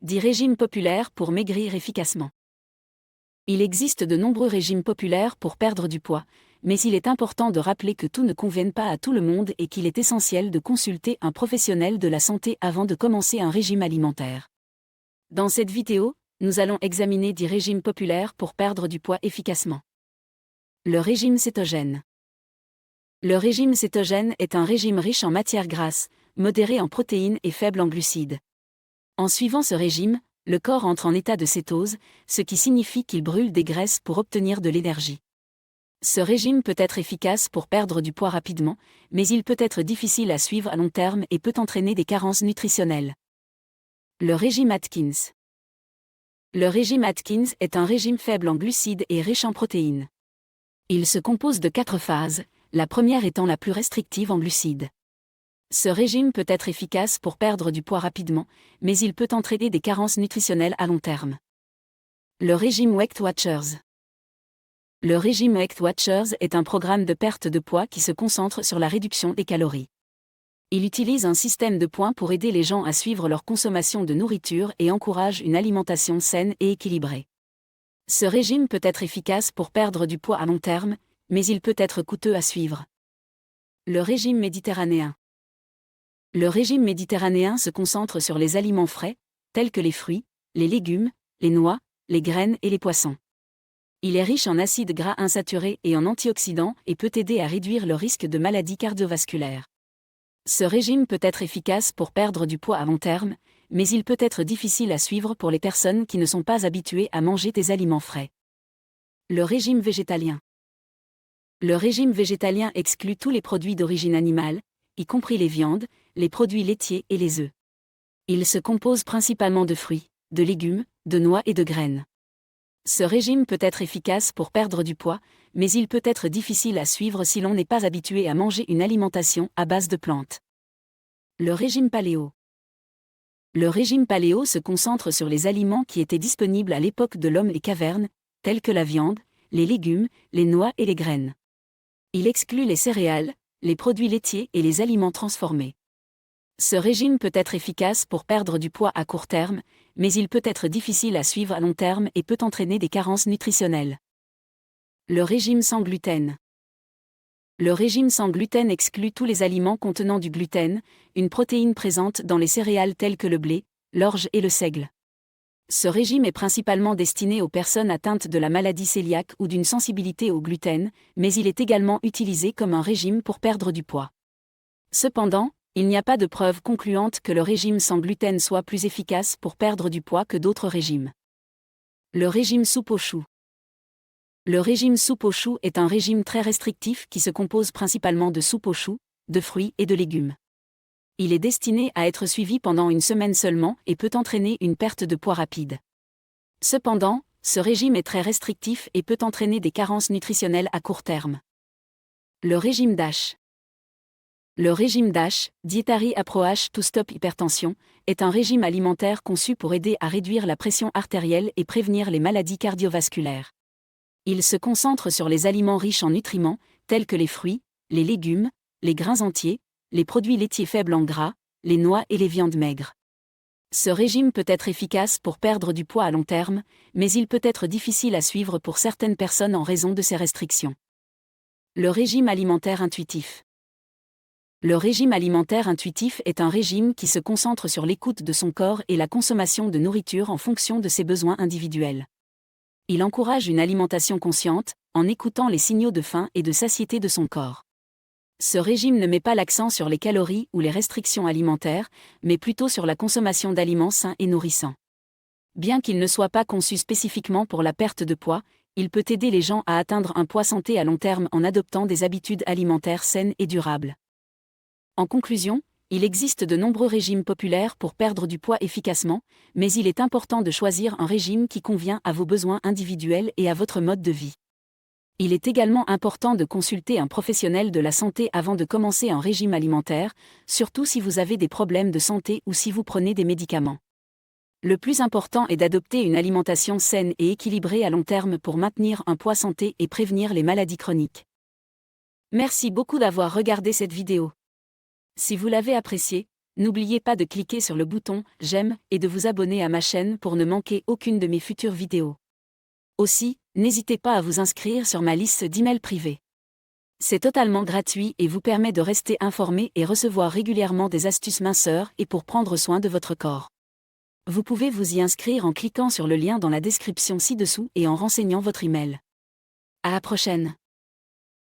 10 régimes populaires pour maigrir efficacement. Il existe de nombreux régimes populaires pour perdre du poids, mais il est important de rappeler que tout ne convient pas à tout le monde et qu'il est essentiel de consulter un professionnel de la santé avant de commencer un régime alimentaire. Dans cette vidéo, nous allons examiner 10 régimes populaires pour perdre du poids efficacement. Le régime cétogène. Le régime cétogène est un régime riche en matières grasses, modéré en protéines et faible en glucides. En suivant ce régime, le corps entre en état de cétose, ce qui signifie qu'il brûle des graisses pour obtenir de l'énergie. Ce régime peut être efficace pour perdre du poids rapidement, mais il peut être difficile à suivre à long terme et peut entraîner des carences nutritionnelles. Le régime Atkins. Le régime Atkins est un régime faible en glucides et riche en protéines. Il se compose de 4 phases, la première étant la plus restrictive en glucides. Ce régime peut être efficace pour perdre du poids rapidement, mais il peut entraîner des carences nutritionnelles à long terme. Le régime Weight Watchers. Le régime Weight Watchers est un programme de perte de poids qui se concentre sur la réduction des calories. Il utilise un système de points pour aider les gens à suivre leur consommation de nourriture et encourage une alimentation saine et équilibrée. Ce régime peut être efficace pour perdre du poids à long terme, mais il peut être coûteux à suivre. Le régime méditerranéen. Le régime méditerranéen se concentre sur les aliments frais, tels que les fruits, les légumes, les noix, les graines et les poissons. Il est riche en acides gras insaturés et en antioxydants et peut aider à réduire le risque de maladies cardiovasculaires. Ce régime peut être efficace pour perdre du poids à long terme, mais il peut être difficile à suivre pour les personnes qui ne sont pas habituées à manger des aliments frais. Le régime végétalien. Le régime végétalien exclut tous les produits d'origine animale, y compris les viandes, les produits laitiers et les œufs. Il se compose principalement de fruits, de légumes, de noix et de graines. Ce régime peut être efficace pour perdre du poids, mais il peut être difficile à suivre si l'on n'est pas habitué à manger une alimentation à base de plantes. Le régime paléo. Le régime paléo se concentre sur les aliments qui étaient disponibles à l'époque de l'homme et cavernes, tels que la viande, les légumes, les noix et les graines. Il exclut les céréales, les produits laitiers et les aliments transformés. Ce régime peut être efficace pour perdre du poids à court terme, mais il peut être difficile à suivre à long terme et peut entraîner des carences nutritionnelles. Le régime sans gluten. Le régime sans gluten exclut tous les aliments contenant du gluten, une protéine présente dans les céréales telles que le blé, l'orge et le seigle. Ce régime est principalement destiné aux personnes atteintes de la maladie cœliaque ou d'une sensibilité au gluten, mais il est également utilisé comme un régime pour perdre du poids. Cependant, il n'y a pas de preuve concluante que le régime sans gluten soit plus efficace pour perdre du poids que d'autres régimes. Le régime soupe aux choux. Le régime soupe aux choux est un régime très restrictif qui se compose principalement de soupe aux choux, de fruits et de légumes. Il est destiné à être suivi pendant une semaine seulement et peut entraîner une perte de poids rapide. Cependant, ce régime est très restrictif et peut entraîner des carences nutritionnelles à court terme. Le régime DASH. Le régime DASH, Dietary Approach to Stop Hypertension, est un régime alimentaire conçu pour aider à réduire la pression artérielle et prévenir les maladies cardiovasculaires. Il se concentre sur les aliments riches en nutriments, tels que les fruits, les légumes, les grains entiers, les produits laitiers faibles en gras, les noix et les viandes maigres. Ce régime peut être efficace pour perdre du poids à long terme, mais il peut être difficile à suivre pour certaines personnes en raison de ces restrictions. Le régime alimentaire intuitif. Le régime alimentaire intuitif est un régime qui se concentre sur l'écoute de son corps et la consommation de nourriture en fonction de ses besoins individuels. Il encourage une alimentation consciente, en écoutant les signaux de faim et de satiété de son corps. Ce régime ne met pas l'accent sur les calories ou les restrictions alimentaires, mais plutôt sur la consommation d'aliments sains et nourrissants. Bien qu'il ne soit pas conçu spécifiquement pour la perte de poids, il peut aider les gens à atteindre un poids santé à long terme en adoptant des habitudes alimentaires saines et durables. En conclusion, il existe de nombreux régimes populaires pour perdre du poids efficacement, mais il est important de choisir un régime qui convient à vos besoins individuels et à votre mode de vie. Il est également important de consulter un professionnel de la santé avant de commencer un régime alimentaire, surtout si vous avez des problèmes de santé ou si vous prenez des médicaments. Le plus important est d'adopter une alimentation saine et équilibrée à long terme pour maintenir un poids santé et prévenir les maladies chroniques. Merci beaucoup d'avoir regardé cette vidéo. Si vous l'avez appréciée, N'oubliez pas de cliquer sur le bouton « J'aime » et de vous abonner à ma chaîne pour ne manquer aucune de mes futures vidéos. Aussi, n'hésitez pas à vous inscrire sur ma liste d'emails privés. C'est totalement gratuit et vous permet de rester informé et recevoir régulièrement des astuces minceurs et pour prendre soin de votre corps. Vous pouvez vous y inscrire en cliquant sur le lien dans la description ci-dessous et en renseignant votre email. À la prochaine!